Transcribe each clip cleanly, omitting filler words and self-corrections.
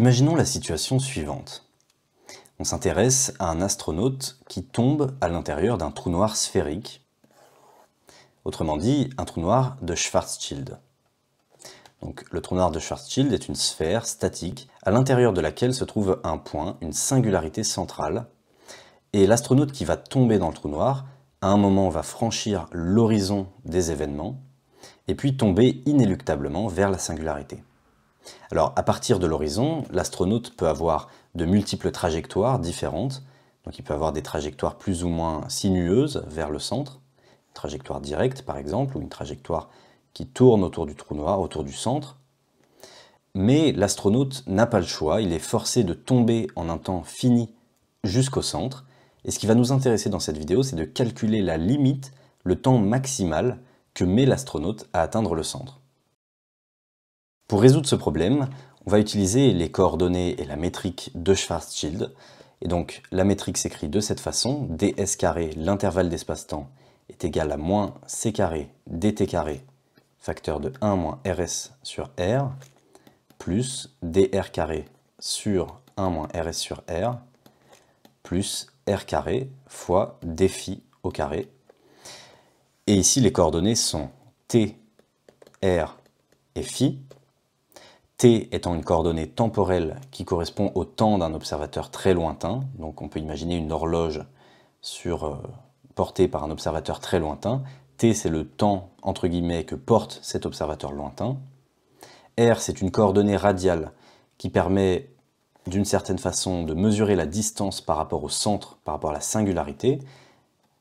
Imaginons la situation suivante. On s'intéresse à un astronaute qui tombe à l'intérieur d'un trou noir sphérique, autrement dit un trou noir de Schwarzschild. Donc, le trou noir de Schwarzschild est une sphère statique à l'intérieur de laquelle se trouve un point, une singularité centrale, et l'astronaute qui va tomber dans le trou noir, à un moment va franchir l'horizon des événements, et puis tomber inéluctablement vers la singularité. Alors, à partir de l'horizon, l'astronaute peut avoir de multiples trajectoires différentes. Donc, il peut avoir des trajectoires plus ou moins sinueuses vers le centre, une trajectoire directe par exemple, ou une trajectoire qui tourne autour du trou noir, autour du centre. Mais l'astronaute n'a pas le choix, il est forcé de tomber en un temps fini jusqu'au centre. Et ce qui va nous intéresser dans cette vidéo, c'est de calculer la limite, le temps maximal que met l'astronaute à atteindre le centre. Pour résoudre ce problème, on va utiliser les coordonnées et la métrique de Schwarzschild. Et donc la métrique s'écrit de cette façon, ds carré, l'intervalle d'espace-temps, est égal à moins c carré dt carré, facteur de 1 moins rs sur r, plus dr carré sur 1 moins rs sur r, plus r carré fois dφ au carré. Et ici les coordonnées sont t, r et φ. T étant une coordonnée temporelle qui correspond au temps d'un observateur très lointain, donc on peut imaginer une horloge portée par un observateur très lointain. T, c'est le temps, entre guillemets, que porte cet observateur lointain. R, c'est une coordonnée radiale qui permet, d'une certaine façon, de mesurer la distance par rapport au centre, par rapport à la singularité.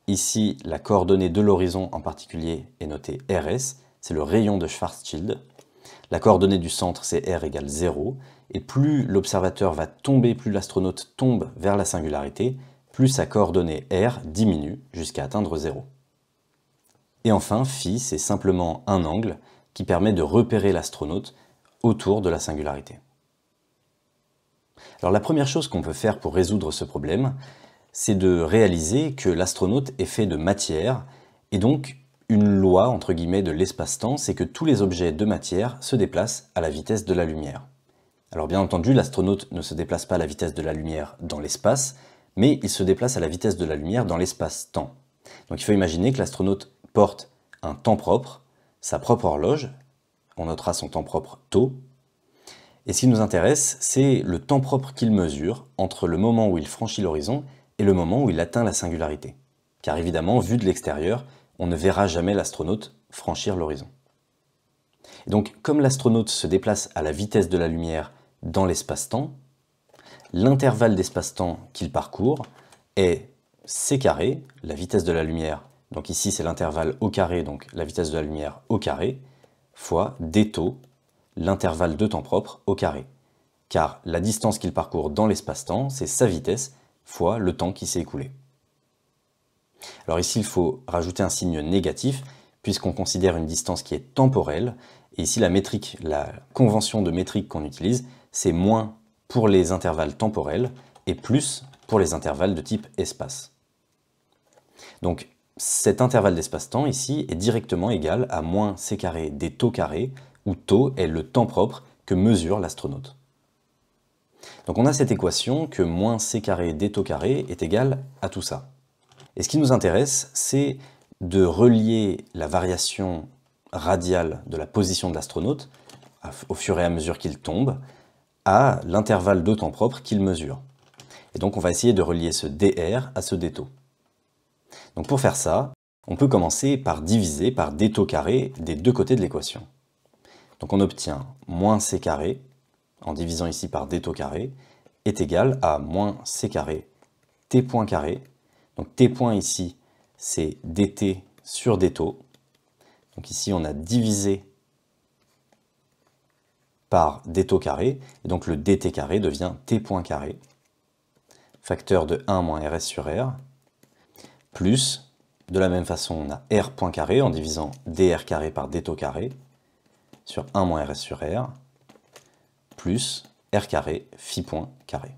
Ici, la coordonnée de l'horizon en particulier est notée RS, c'est le rayon de Schwarzschild. La coordonnée du centre, c'est r égale 0, et plus l'observateur va tomber, plus l'astronaute tombe vers la singularité, plus sa coordonnée r diminue jusqu'à atteindre 0. Et enfin, φ, c'est simplement un angle qui permet de repérer l'astronaute autour de la singularité. Alors la première chose qu'on peut faire pour résoudre ce problème, c'est de réaliser que l'astronaute est fait de matière, et donc une loi, entre guillemets, de l'espace-temps, c'est que tous les objets de matière se déplacent à la vitesse de la lumière. Alors bien entendu, l'astronaute ne se déplace pas à la vitesse de la lumière dans l'espace, mais il se déplace à la vitesse de la lumière dans l'espace-temps. Donc il faut imaginer que l'astronaute porte un temps propre, sa propre horloge, on notera son temps propre tau, et ce qui nous intéresse, c'est le temps propre qu'il mesure entre le moment où il franchit l'horizon et le moment où il atteint la singularité. Car évidemment, vu de l'extérieur, on ne verra jamais l'astronaute franchir l'horizon. Et donc, comme l'astronaute se déplace à la vitesse de la lumière dans l'espace-temps, l'intervalle d'espace-temps qu'il parcourt est c carré, la vitesse de la lumière, donc ici c'est l'intervalle au carré, donc la vitesse de la lumière au carré, fois d tau, l'intervalle de temps propre au carré. Car la distance qu'il parcourt dans l'espace-temps, c'est sa vitesse fois le temps qui s'est écoulé. Alors ici, il faut rajouter un signe négatif, puisqu'on considère une distance qui est temporelle. Et ici, la convention de métrique qu'on utilise, c'est moins pour les intervalles temporels et plus pour les intervalles de type espace. Donc, cet intervalle d'espace-temps ici est directement égal à moins c carré d tau carré, où tau est le temps propre que mesure l'astronaute. Donc on a cette équation que moins c carré d tau carré est égal à tout ça. Et ce qui nous intéresse, c'est de relier la variation radiale de la position de l'astronaute, au fur et à mesure qu'il tombe, à l'intervalle de temps propre qu'il mesure. Et donc on va essayer de relier ce dr à ce d tau. Donc pour faire ça, on peut commencer par diviser par d tau carré des deux côtés de l'équation. Donc on obtient moins c carré, en divisant ici par d tau carré, est égal à moins c carré t point carré. Donc t point ici, c'est dt sur d tau. Donc ici, on a divisé par d tau carré, et donc le dt carré devient t point carré, facteur de 1 moins rs sur r, plus, de la même façon, on a r point carré en divisant dr carré par d tau carré, sur 1 moins rs sur r, plus r carré phi point carré.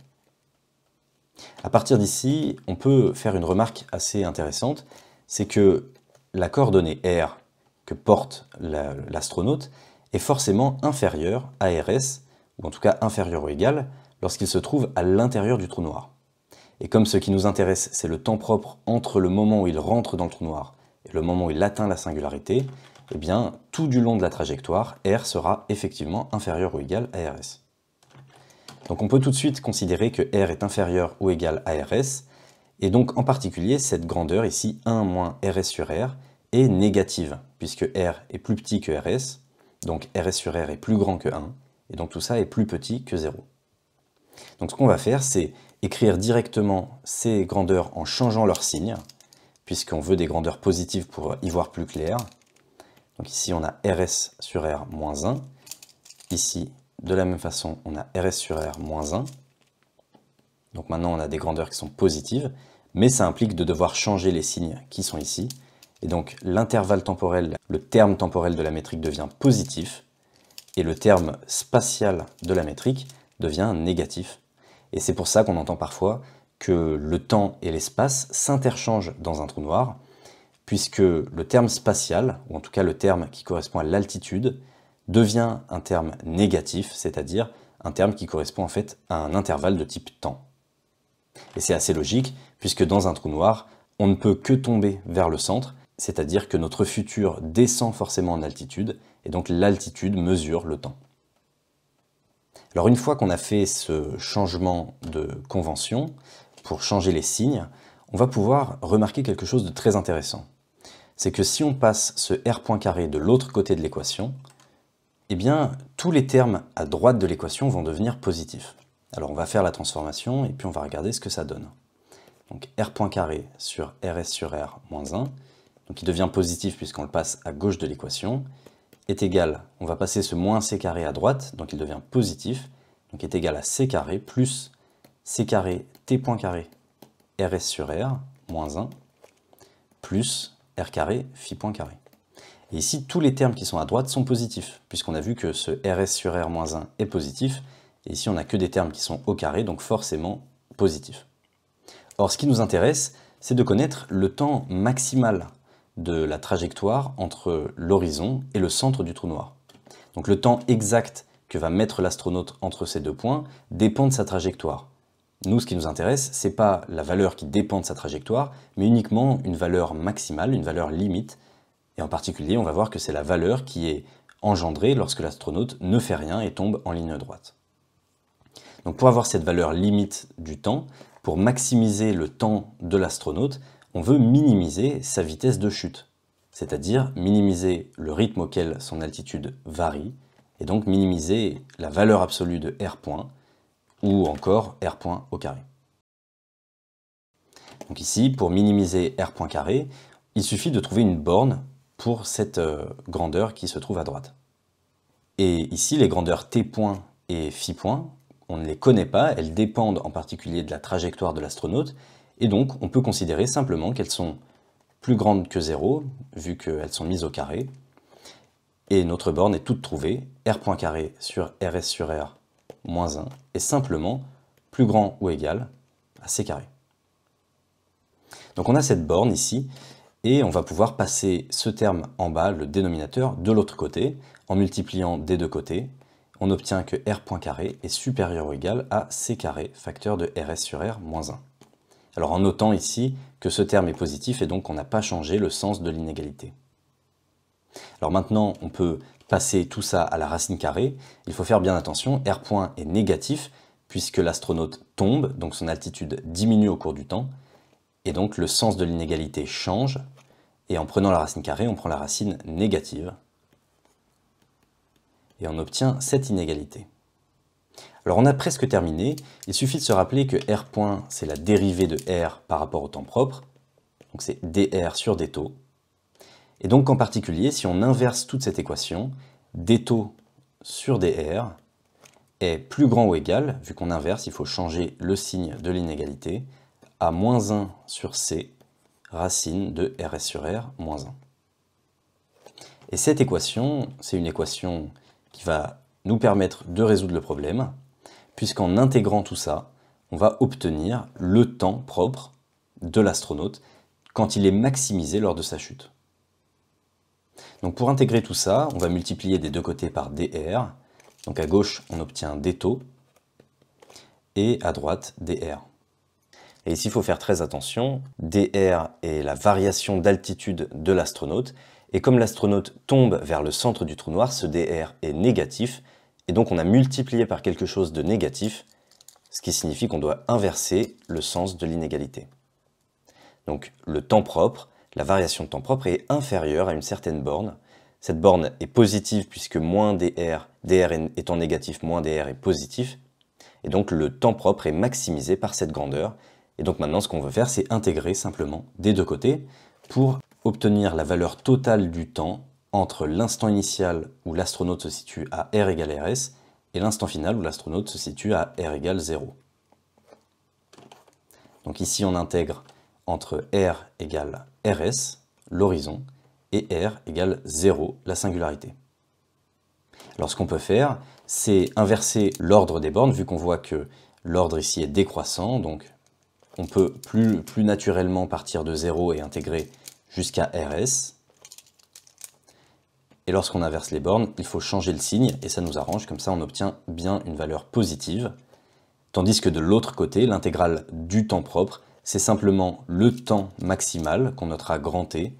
À partir d'ici, on peut faire une remarque assez intéressante, c'est que la coordonnée r que porte l'astronaute est forcément inférieure à rs, ou en tout cas inférieur ou égal, lorsqu'il se trouve à l'intérieur du trou noir. Et comme ce qui nous intéresse, c'est le temps propre entre le moment où il rentre dans le trou noir et le moment où il atteint la singularité, eh bien, tout du long de la trajectoire, R sera effectivement inférieur ou égal à RS. Donc on peut tout de suite considérer que R est inférieur ou égal à RS, et donc en particulier cette grandeur ici, 1 moins RS sur R, est négative, puisque R est plus petit que RS, donc RS sur R est plus grand que 1, et donc tout ça est plus petit que 0. Donc ce qu'on va faire, c'est écrire directement ces grandeurs en changeant leur signe, puisqu'on veut des grandeurs positives pour y voir plus clair. Donc ici on a RS sur R moins 1, ici de la même façon on a RS sur R moins 1, donc maintenant on a des grandeurs qui sont positives, mais ça implique de devoir changer les signes qui sont ici, et donc l'intervalle temporel, le terme temporel de la métrique devient positif, et le terme spatial de la métrique devient négatif. Et c'est pour ça qu'on entend parfois que le temps et l'espace s'interchangent dans un trou noir, puisque le terme spatial, ou en tout cas le terme qui correspond à l'altitude, devient un terme négatif, c'est-à-dire un terme qui correspond en fait à un intervalle de type temps. Et c'est assez logique, puisque dans un trou noir, on ne peut que tomber vers le centre, c'est-à-dire que notre futur descend forcément en altitude, et donc l'altitude mesure le temps. Alors une fois qu'on a fait ce changement de convention, pour changer les signes, on va pouvoir remarquer quelque chose de très intéressant. C'est que si on passe ce R point carré de l'autre côté de l'équation, eh bien tous les termes à droite de l'équation vont devenir positifs. Alors on va faire la transformation et puis on va regarder ce que ça donne. Donc R point carré sur RS sur R moins 1, donc il devient positif puisqu'on le passe à gauche de l'équation, est égal, on va passer ce moins C carré à droite, donc il devient positif, donc est égal à C carré plus C carré T point carré RS sur R moins 1 plus R carré phi point carré. Et ici, tous les termes qui sont à droite sont positifs, puisqu'on a vu que ce RS sur R moins 1 est positif, et ici on n'a que des termes qui sont au carré, donc forcément positifs. Or, ce qui nous intéresse, c'est de connaître le temps maximal de la trajectoire entre l'horizon et le centre du trou noir. Donc le temps exact que va mettre l'astronaute entre ces deux points dépend de sa trajectoire. Nous, ce qui nous intéresse, ce n'est pas la valeur qui dépend de sa trajectoire, mais uniquement une valeur maximale, une valeur limite. Et en particulier, on va voir que c'est la valeur qui est engendrée lorsque l'astronaute ne fait rien et tombe en ligne droite. Donc pour avoir cette valeur limite du temps, pour maximiser le temps de l'astronaute, on veut minimiser sa vitesse de chute, c'est-à-dire minimiser le rythme auquel son altitude varie, et donc minimiser la valeur absolue de R point, ou encore R point au carré. Donc ici, pour minimiser R point carré, il suffit de trouver une borne pour cette grandeur qui se trouve à droite. Et ici, les grandeurs T point et phi point, on ne les connaît pas, elles dépendent en particulier de la trajectoire de l'astronaute, et donc on peut considérer simplement qu'elles sont plus grandes que 0, vu qu'elles sont mises au carré, et notre borne est toute trouvée, R point carré sur RS sur R moins 1 est simplement plus grand ou égal à C carré. Donc on a cette borne ici, et on va pouvoir passer ce terme en bas, le dénominateur, de l'autre côté, en multipliant des deux côtés, on obtient que R point carré est supérieur ou égal à C carré, facteur de RS sur R moins 1. Alors en notant ici que ce terme est positif et donc on n'a pas changé le sens de l'inégalité. Alors maintenant, on peut passer tout ça à la racine carrée. Il faut faire bien attention, R point est négatif puisque l'astronaute tombe, donc son altitude diminue au cours du temps, et donc le sens de l'inégalité change, et en prenant la racine carrée, on prend la racine négative, et on obtient cette inégalité. Alors on a presque terminé, il suffit de se rappeler que R point, c'est la dérivée de R par rapport au temps propre, donc c'est dr sur d taux. Et donc en particulier, si on inverse toute cette équation, d taux sur dr est plus grand ou égal, vu qu'on inverse, il faut changer le signe de l'inégalité, à moins 1 sur c, racine de RS sur R moins 1. Et cette équation, c'est une équation qui va nous permettre de résoudre le problème, puisqu'en intégrant tout ça, on va obtenir le temps propre de l'astronaute quand il est maximisé lors de sa chute. Donc pour intégrer tout ça, on va multiplier des deux côtés par dr, Donc à gauche, on obtient des taux, et à droite, dr. Et ici, il faut faire très attention, dr est la variation d'altitude de l'astronaute, et comme l'astronaute tombe vers le centre du trou noir, ce dr est négatif, et donc on a multiplié par quelque chose de négatif, ce qui signifie qu'on doit inverser le sens de l'inégalité. Donc le temps propre, la variation de temps propre est inférieure à une certaine borne. Cette borne est positive puisque moins dr, dr étant négatif, moins dr est positif, et donc le temps propre est maximisé par cette grandeur. Et donc maintenant, ce qu'on veut faire, c'est intégrer simplement des deux côtés pour obtenir la valeur totale du temps entre l'instant initial où l'astronaute se situe à r égale rs et l'instant final où l'astronaute se situe à r égale 0. Donc ici, on intègre entre r égale rs, l'horizon, et r égale 0, la singularité. Alors ce qu'on peut faire, c'est inverser l'ordre des bornes, vu qu'on voit que l'ordre ici est décroissant, donc on peut plus naturellement partir de 0 et intégrer jusqu'à rs. Et lorsqu'on inverse les bornes, il faut changer le signe, et ça nous arrange, comme ça on obtient bien une valeur positive. Tandis que de l'autre côté, l'intégrale du temps propre, c'est simplement le temps maximal qu'on notera grand T,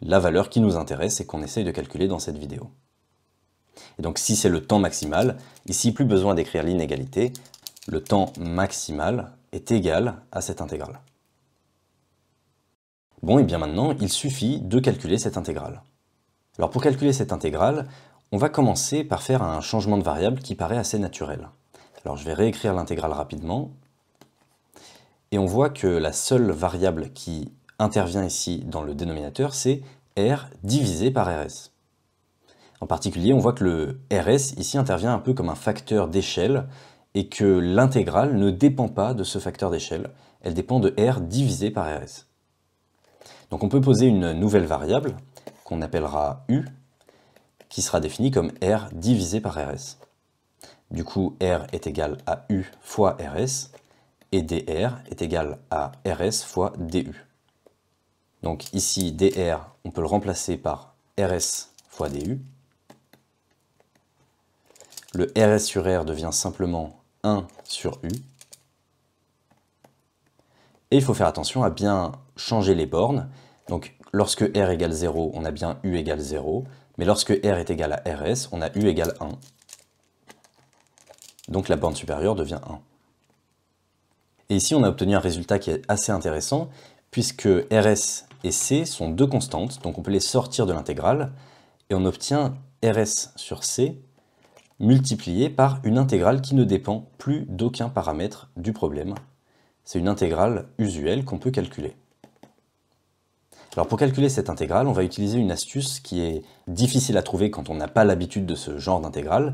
la valeur qui nous intéresse et qu'on essaye de calculer dans cette vidéo. Et donc si c'est le temps maximal, ici plus besoin d'écrire l'inégalité, le temps maximal est égal à cette intégrale. Bon, et bien maintenant, il suffit de calculer cette intégrale. Alors pour calculer cette intégrale, on va commencer par faire un changement de variable qui paraît assez naturel. Alors je vais réécrire l'intégrale rapidement, et on voit que la seule variable qui intervient ici dans le dénominateur, c'est r divisé par rs. En particulier, on voit que le rs ici intervient un peu comme un facteur d'échelle, et que l'intégrale ne dépend pas de ce facteur d'échelle, elle dépend de r divisé par rs. Donc on peut poser une nouvelle variable, qu'on appellera u, qui sera définie comme r divisé par rs. Du coup, r est égal à u fois rs, et dr est égal à rs fois du. Donc ici, dr, on peut le remplacer par rs fois du. Le rs sur r devient simplement 1 sur u. Et il faut faire attention à bien changer les bornes. Donc lorsque r égale 0, on a bien u égale 0. Mais lorsque r est égal à rs, on a u égale 1. Donc la borne supérieure devient 1. Et ici, on a obtenu un résultat qui est assez intéressant, puisque rs et c sont deux constantes, donc on peut les sortir de l'intégrale, et on obtient rs sur c multiplié par une intégrale qui ne dépend plus d'aucun paramètre du problème. C'est une intégrale usuelle qu'on peut calculer. Alors pour calculer cette intégrale, on va utiliser une astuce qui est difficile à trouver quand on n'a pas l'habitude de ce genre d'intégrale.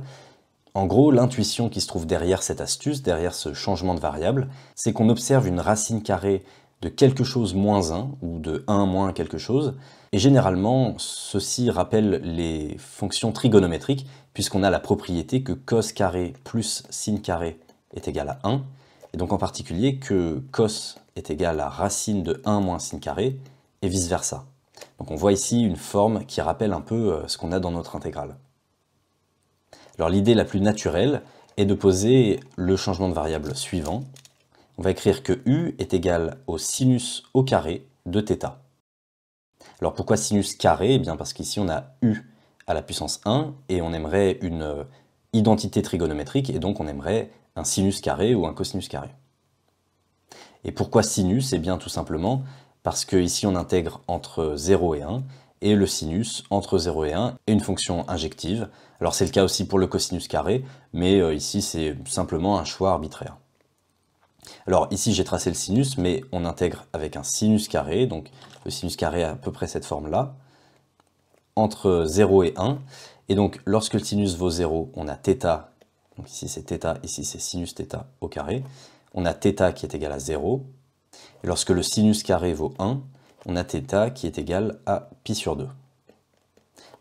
En gros, l'intuition qui se trouve derrière cette astuce, derrière ce changement de variable, c'est qu'on observe une racine carrée de quelque chose moins 1, ou de 1 moins quelque chose, et généralement, ceci rappelle les fonctions trigonométriques, puisqu'on a la propriété que cos carré plus sin carré est égal à 1, et donc en particulier que cos est égal à racine de 1 moins sin carré, et vice-versa. Donc on voit ici une forme qui rappelle un peu ce qu'on a dans notre intégrale. Alors l'idée la plus naturelle est de poser le changement de variable suivant. On va écrire que u est égal au sinus au carré de θ. Alors pourquoi sinus carré? Eh bien parce qu'ici on a u à la puissance 1 et on aimerait une identité trigonométrique et donc on aimerait un sinus carré ou un cosinus carré. Et pourquoi sinus? Eh bien tout simplement parce qu'ici on intègre entre 0 et 1 et le sinus entre 0 et 1 est une fonction injective. Alors c'est le cas aussi pour le cosinus carré, mais ici c'est simplement un choix arbitraire. Alors ici j'ai tracé le sinus, mais on intègre avec un sinus carré, donc le sinus carré a à peu près cette forme-là, entre 0 et 1. Et donc lorsque le sinus vaut 0, on a θ, donc ici c'est θ, ici c'est sinus θ au carré. On a θ qui est égal à 0. Et lorsque le sinus carré vaut 1, on a θ qui est égal à pi sur 2.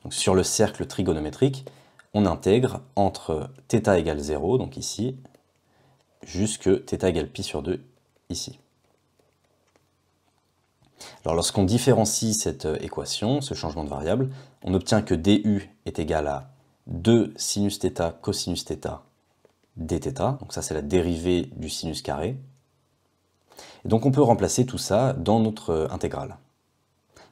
Donc sur le cercle trigonométrique, on intègre entre θ égale 0, donc ici, jusque θ égale pi sur 2, ici. Alors lorsqu'on différencie cette équation, ce changement de variable, on obtient que du est égal à 2 sinus θ cosinus θ dθ. Donc ça, c'est la dérivée du sinus carré. Et donc on peut remplacer tout ça dans notre intégrale.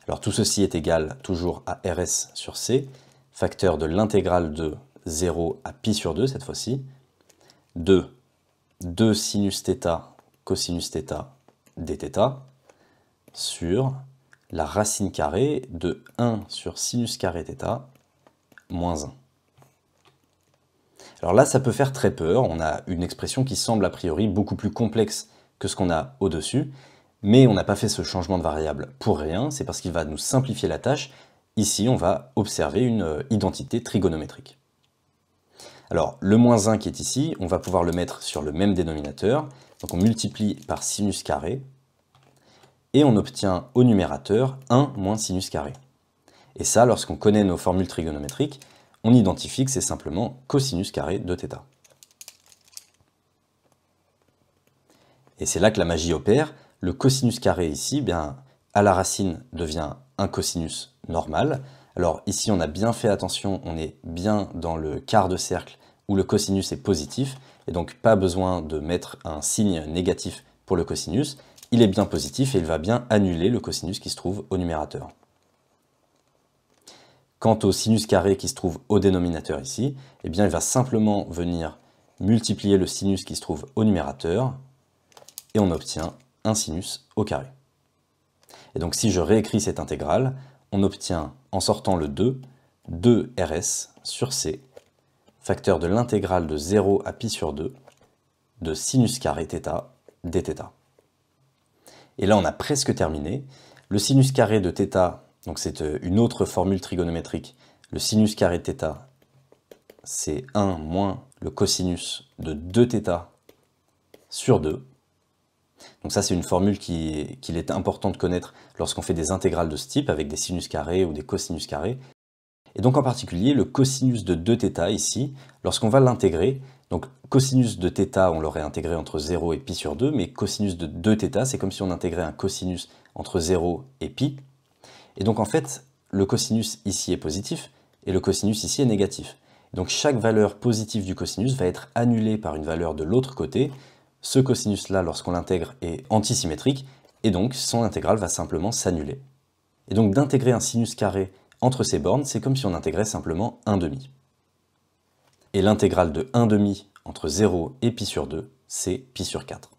Alors tout ceci est égal toujours à RS sur C, facteur de l'intégrale de 0 à pi sur 2 cette fois-ci, de 2 sinus θ cosinus θ dθ sur la racine carrée de 1 sur sinus carré θ moins 1. Alors là, ça peut faire très peur, on a une expression qui semble a priori beaucoup plus complexe que ce qu'on a au-dessus, mais on n'a pas fait ce changement de variable pour rien, c'est parce qu'il va nous simplifier la tâche. Ici, on va observer une identité trigonométrique. Alors, le moins 1 qui est ici, on va pouvoir le mettre sur le même dénominateur, donc on multiplie par sinus carré, et on obtient au numérateur 1 moins sinus carré. Et ça, lorsqu'on connaît nos formules trigonométriques, on identifie que c'est simplement cosinus carré de θ. Et c'est là que la magie opère. Le cosinus carré ici, bien, à la racine devient un cosinus normal. Alors ici, on a bien fait attention, on est bien dans le quart de cercle où le cosinus est positif, et donc pas besoin de mettre un signe négatif pour le cosinus. Il est bien positif et il va bien annuler le cosinus qui se trouve au numérateur. Quant au sinus carré qui se trouve au dénominateur ici, eh bien, il va simplement venir multiplier le sinus qui se trouve au numérateur, et on obtient un sinus au carré. Et donc si je réécris cette intégrale, on obtient, en sortant le 2, 2RS sur C, facteur de l'intégrale de 0 à pi sur 2, de sinus carré θ dθ. Et là on a presque terminé. Le sinus carré de θ, donc c'est une autre formule trigonométrique, le sinus carré de θ, c'est 1 moins le cosinus de 2θ sur 2. Donc ça, c'est une formule qu'il est important de connaître lorsqu'on fait des intégrales de ce type, avec des sinus carrés ou des cosinus carrés. Et donc en particulier, le cosinus de 2θ ici, lorsqu'on va l'intégrer, donc cosinus de θ, on l'aurait intégré entre 0 et pi sur 2, mais cosinus de 2θ, c'est comme si on intégrait un cosinus entre 0 et pi. Et donc en fait, le cosinus ici est positif, et le cosinus ici est négatif. Donc chaque valeur positive du cosinus va être annulée par une valeur de l'autre côté. Ce cosinus-là, lorsqu'on l'intègre, est antisymétrique, et donc son intégrale va simplement s'annuler. Et donc d'intégrer un sinus carré entre ces bornes, c'est comme si on intégrait simplement 1/2. Et l'intégrale de 1/2 entre 0 et pi sur 2, c'est pi sur 4.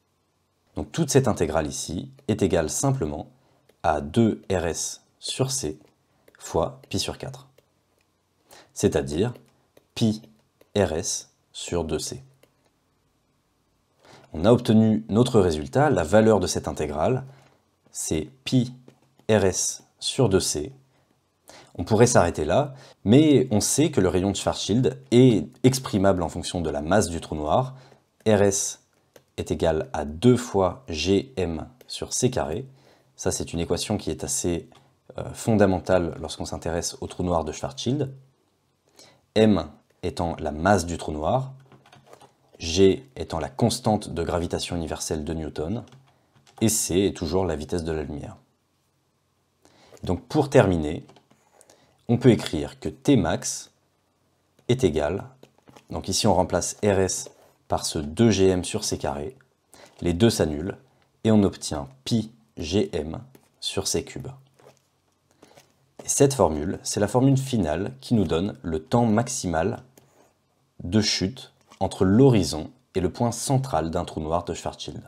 Donc toute cette intégrale ici est égale simplement à 2RS sur C fois pi sur 4. C'est-à-dire pi RS sur 2C. On a obtenu notre résultat, la valeur de cette intégrale, c'est pi RS sur 2C. On pourrait s'arrêter là, mais on sait que le rayon de Schwarzschild est exprimable en fonction de la masse du trou noir. RS est égal à 2 fois Gm sur C carré. Ça, c'est une équation qui est assez fondamentale lorsqu'on s'intéresse au trou noir de Schwarzschild. M étant la masse du trou noir, G étant la constante de gravitation universelle de Newton, et C est toujours la vitesse de la lumière. Donc pour terminer, on peut écrire que Tmax est égal, donc ici on remplace RS par ce 2Gm sur C carré, les deux s'annulent, et on obtient pi Gm sur C cube. Et cette formule, c'est la formule finale qui nous donne le temps maximal de chute entre l'horizon et le point central d'un trou noir de Schwarzschild.